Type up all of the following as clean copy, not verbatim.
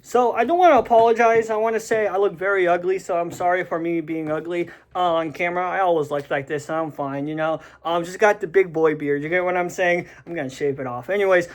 So I don't want to apologize. I want to say I look very ugly, so I'm sorry for me being ugly on camera. I always look like this, and I'm fine, you know. Just got the big boy beard. You get what I'm saying? I'm gonna shave it off. Anyways,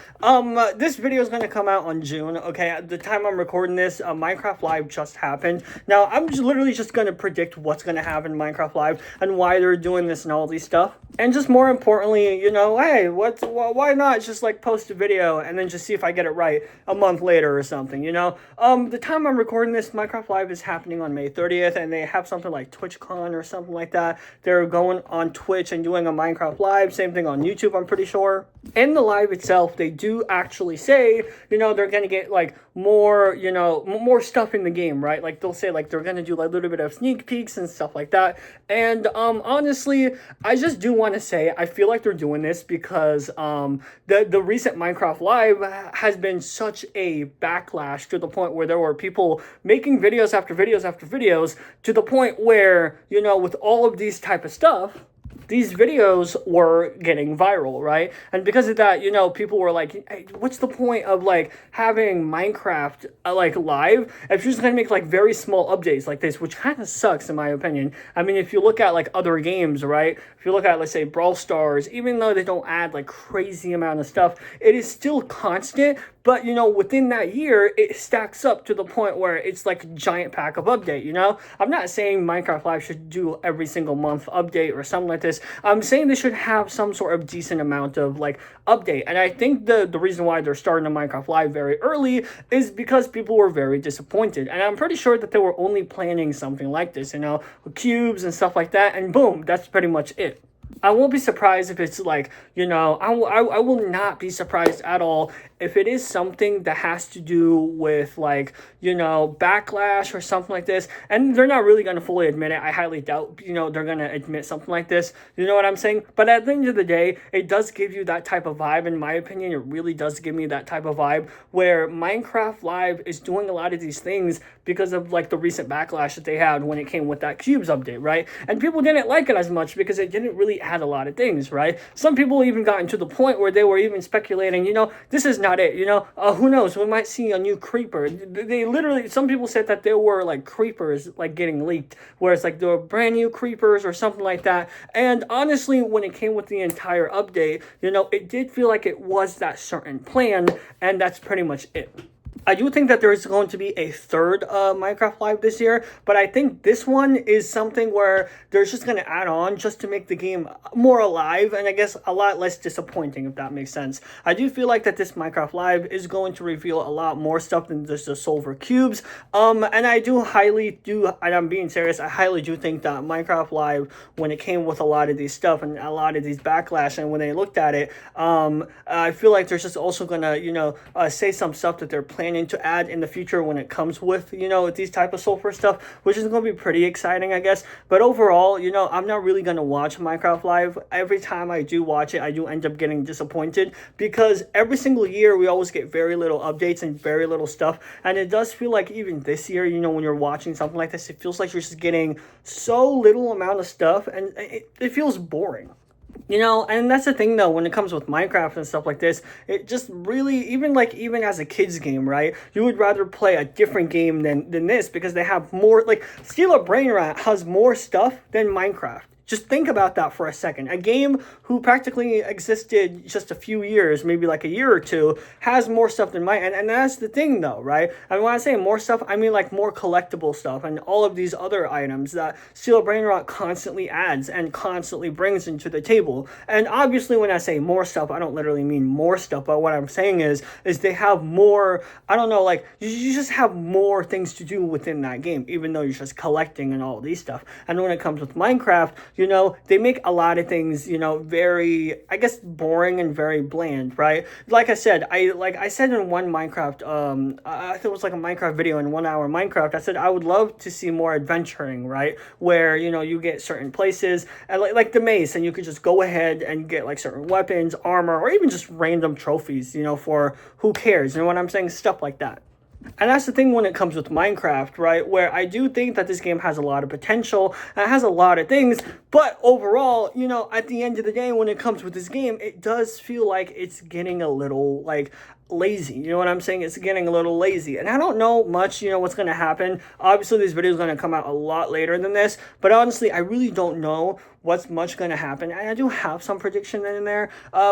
this video is gonna come out on June. Okay, at the time I'm recording this, Minecraft Live just happened. Now I'm just literally just gonna predict what's gonna happen in Minecraft Live and why they're doing this and all these stuff. And just more importantly, you know, hey, why not just like post a video and then just see if I get it right a month later or something, you know? The time I'm recording this, Minecraft Live is happening on May 30th, and they have something like TwitchCon or something like that. They're going on Twitch and doing a Minecraft Live, same thing on YouTube, I'm pretty sure. In the live itself, they do actually say, you know, they're going to get like more, you know, more stuff in the game, right? Like they'll say like they're going to do like a little bit of sneak peeks and stuff like that. And honestly, I just do want to say I feel like they're doing this because the recent Minecraft Live has been such a backlash to the point where there were people making videos after videos after videos to the point where, you know, with all of these type of stuff, these videos were getting viral, right? And because of that, you know, people were like, hey, what's the point of like having Minecraft like live if you're just gonna make like very small updates like this, which kind of sucks in my opinion. I mean, if you look at like other games, right? If you look at, let's say, Brawl Stars, even though they don't add like crazy amount of stuff, it is still constant. But, you know, within that year, it stacks up to the point where it's like a giant pack of update, you know? I'm not saying Minecraft Live should do every single month update or something like this. I'm saying they should have some sort of decent amount of, like, update. And I think the reason why they're starting a Minecraft Live very early is because people were very disappointed. And I'm pretty sure that they were only planning something like this, you know, with cubes and stuff like that. And boom, that's pretty much it. I won't be surprised if it's like, you know, I will not be surprised at all if it is something that has to do with like, you know, backlash or something like this. And they're not really going to fully admit it. I highly doubt, you know, they're going to admit something like this. You know what I'm saying? But at the end of the day, it does give you that type of vibe. In my opinion, it really does give me that type of vibe where Minecraft Live is doing a lot of these things because of like the recent backlash that they had when it came with that Cubes update, right? And people didn't like it as much because it didn't really add a lot of things, right? Some people even gotten to the point where they were even speculating, you know, this is not it, you know, who knows, we might see a new creeper. They literally, some people said that there were like creepers like getting leaked, whereas like there were brand new creepers or something like that. And honestly, when it came with the entire update, you know, it did feel like it was that certain plan, and that's pretty much it. I do think that there is going to be a third Minecraft Live this year, but I think this one is something where they're just going to add on just to make the game more alive and I guess a lot less disappointing, if that makes sense. I do feel like that this Minecraft Live is going to reveal a lot more stuff than just the silver cubes, and I do highly do, and I'm being serious, I highly do think that Minecraft Live, when it came with a lot of these stuff and a lot of these backlash, and when they looked at it, I feel like they're just also going to, you know, say some stuff that they're planning to add in the future when it comes with, you know, these type of sulfur stuff, which is going to be pretty exciting, I guess. But overall, you know, I'm not really going to watch Minecraft Live. Every time I do watch it, I do end up getting disappointed because every single year we always get very little updates and very little stuff. And it does feel like even this year, you know, when you're watching something like this, it feels like you're just getting so little amount of stuff and it feels boring. You know, and that's the thing though, when it comes with Minecraft and stuff like this, it just really, even as a kid's game, right? You would rather play a different game than this because they have more, like, Steal Brain Rat has more stuff than Minecraft. Just think about that for a second. A game who practically existed just a few years, maybe like a year or two, has more stuff than mine. And that's the thing though, right? I mean, when I say more stuff, I mean like more collectible stuff and all of these other items that Steel Brain Rot constantly adds and constantly brings into the table. And obviously when I say more stuff, I don't literally mean more stuff, but what I'm saying is they have more, I don't know, like you just have more things to do within that game, even though you're just collecting and all these stuff. And when it comes with Minecraft, you know, they make a lot of things, you know, very, I guess, boring and very bland, right? Like I said, I said in one Minecraft, I think it was like a Minecraft video in 1 hour Minecraft, I said I would love to see more adventuring, right? Where, you know, you get certain places, and like the maze, and you could just go ahead and get like certain weapons, armor, or even just random trophies, you know, for who cares, you know what I'm saying? Stuff like that. And that's the thing when it comes with Minecraft, right? Where I do think that this game has a lot of potential, and it has a lot of things, but overall, you know, at the end of the day, when it comes with this game, it does feel like it's getting a little, like, lazy. You know what I'm saying? It's getting a little lazy. And I don't know much, what's going to happen. Obviously, this video is going to come out a lot later than this. But honestly, I really don't know what's much going to happen. And I do have some prediction in there.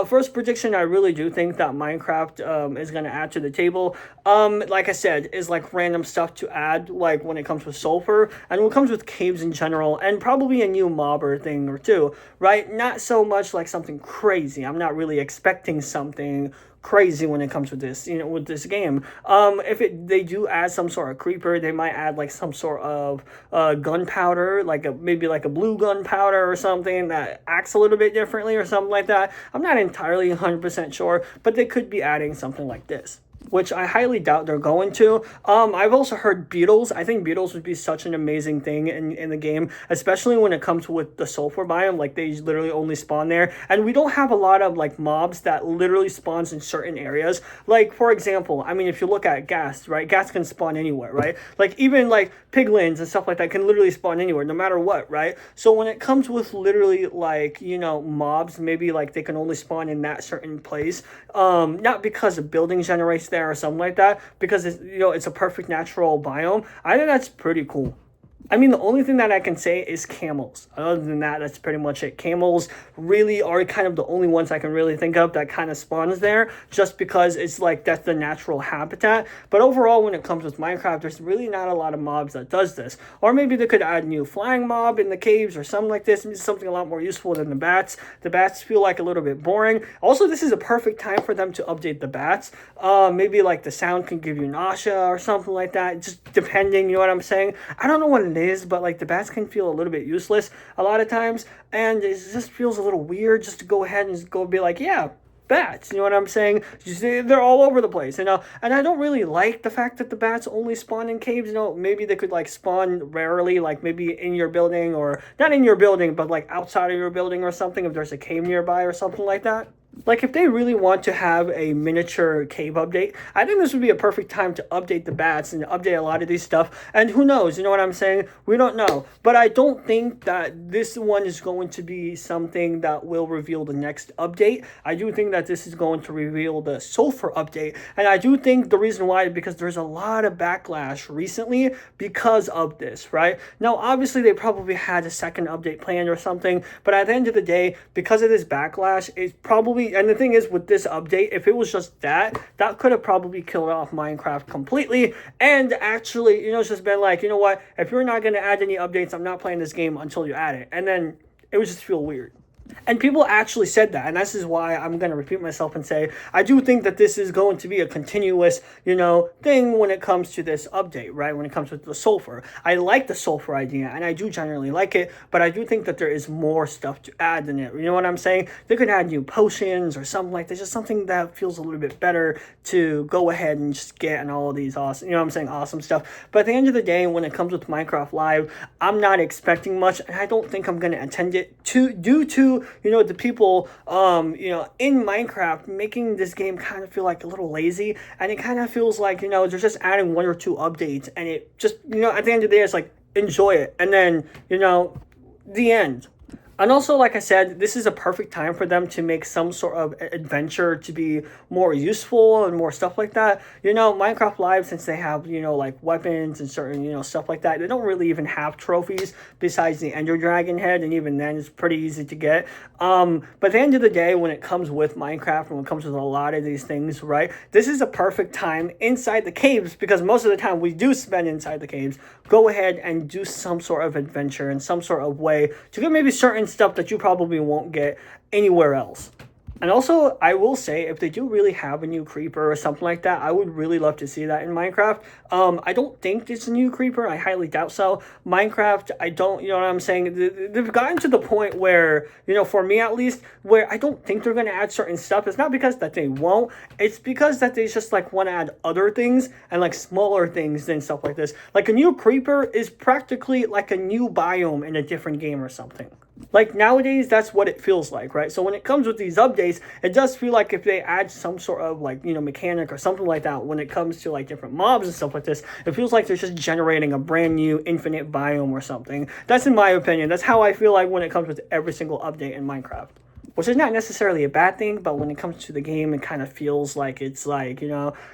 First prediction, I really do think that Minecraft is going to add to the table. Like I said, is like random stuff to add, like when it comes with sulfur and when it comes with caves in general, and probably a new mob or thing or two, right? Not so much like something crazy. I'm not really expecting something crazy when it comes with this, with this game. If they do add some sort of creeper, they might add like some sort of gunpowder, maybe like a blue gunpowder or something that acts a little bit differently or something like that. I'm not entirely 100% sure, but they could be adding something like this, which I highly doubt they're going to. I've also heard beetles. I think beetles would be such an amazing thing in the game, especially when it comes with the sulfur biome. Like, they literally only spawn there. And we don't have a lot of, like, mobs that literally spawns in certain areas. Like, for example, I mean, if you look at ghast, right? Ghast can spawn anywhere, right? Like, even, like, piglins and stuff like that can literally spawn anywhere, no matter what, right? So when it comes with literally, like, mobs, maybe, like, they can only spawn in that certain place. Not because the building generates there or something like that, because it's a perfect natural biome. I think that's pretty cool. I mean, the only thing that I can say is camels. Other than that, that's pretty much it. Camels really are kind of the only ones I can really think of that kind of spawns there, just because it's like that's the natural habitat. But overall, when it comes with Minecraft, there's really not a lot of mobs that does this. Or maybe they could add a new flying mob in the caves or something like this. Maybe something a lot more useful than the bats. The bats feel like a little bit boring. Also, this is a perfect time for them to update the bats. Maybe like the sound can give you nausea or something like that, just depending, you know what I'm saying? I don't know what it is, but like the bats can feel a little bit useless a lot of times, and it just feels a little weird just to go ahead and just go be like, yeah, bats, you know what I'm saying? They're all over the place, and I don't really like the fact that the bats only spawn in caves. Maybe they could like spawn rarely, like maybe in your building, or not in your building, but like outside of your building or something, if there's a cave nearby or something like that. Like, if they really want to have a miniature cave update, I think this would be a perfect time to update the bats and update a lot of these stuff. And who knows, you know what I'm saying? We don't know. But I don't think that this one is going to be something that will reveal the next update. I do think that this is going to reveal the sulfur update. And I do think the reason why is because there's a lot of backlash recently because of this, right? Now, obviously, they probably had a second update planned or something. But at the end of the day, because of this backlash, it's probably... And the thing is, with this update, if it was just that could have probably killed off Minecraft completely. And actually, it's just been like, you know what? If you're not going to add any updates, I'm not playing this game until you add it. And then it would just feel weird. And people actually said that, and this is why I'm going to repeat myself and say, I do think that this is going to be a continuous, thing when it comes to this update, right? When it comes with the sulfur. I like the sulfur idea, and I do generally like it, but I do think that there is more stuff to add than it. You know what I'm saying? They could add new potions or something like that, just something that feels a little bit better to go ahead and just get and all of these awesome, awesome stuff. But at the end of the day, when it comes with Minecraft Live, I'm not expecting much, and I don't think I'm going to attend it due to the people, in Minecraft making this game kind of feel like a little lazy, and it kind of feels like, they're just adding one or two updates, and it just, at the end of the day, it's like, enjoy it, and then, the end. And also, like I said, this is a perfect time for them to make some sort of adventure to be more useful and more stuff like that. Minecraft Live, since they have, like weapons and certain, stuff like that, they don't really even have trophies besides the Ender Dragon head, and even then it's pretty easy to get. But at the end of the day, when it comes with Minecraft and when it comes with a lot of these things, right, this is a perfect time inside the caves, because most of the time we do spend inside the caves. Go ahead and do some sort of adventure in some sort of way to get maybe certain stuff that you probably won't get anywhere else. And also, I will say, if they do really have a new creeper or something like that, I would really love to see that in Minecraft. I don't think it's a new creeper. I highly doubt so. Minecraft, I don't, you know what I'm saying? They've gotten to the point where, for me at least, where I don't think they're going to add certain stuff. It's not because that they won't. It's because that they just, like, want to add other things and, like, smaller things than stuff like this. Like, a new creeper is practically like a new biome in a different game or something. Like, nowadays, that's what it feels like, right? So when it comes with these updates, it does feel like if they add some sort of, like, mechanic or something like that when it comes to, like, different mobs and stuff like this, it feels like they're just generating a brand new infinite biome or something. That's in my opinion. That's how I feel like when it comes with every single update in Minecraft. which is not necessarily a bad thing, but when it comes to the game, it kind of feels like it's like,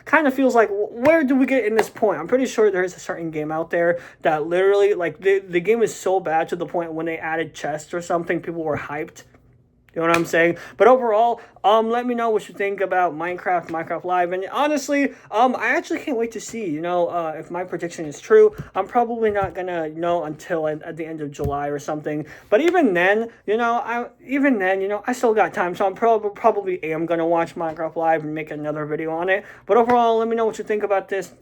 kind of feels like, where do we get in this point? I'm pretty sure there is a certain game out there that literally, like, the game is so bad to the point when they added chests or something, people were hyped. You know what I'm saying? But overall, let me know what you think about Minecraft Live. And honestly, I actually can't wait to see, if my prediction is true. I'm probably not gonna know until at the end of July or something. But even then, I still got time. So I'm probably am gonna watch Minecraft Live and make another video on it. But overall, let me know what you think about this,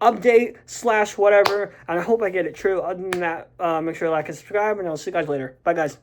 update / whatever. And I hope I get it true. Other than that, make sure to like and subscribe, and I'll see you guys later. Bye, guys.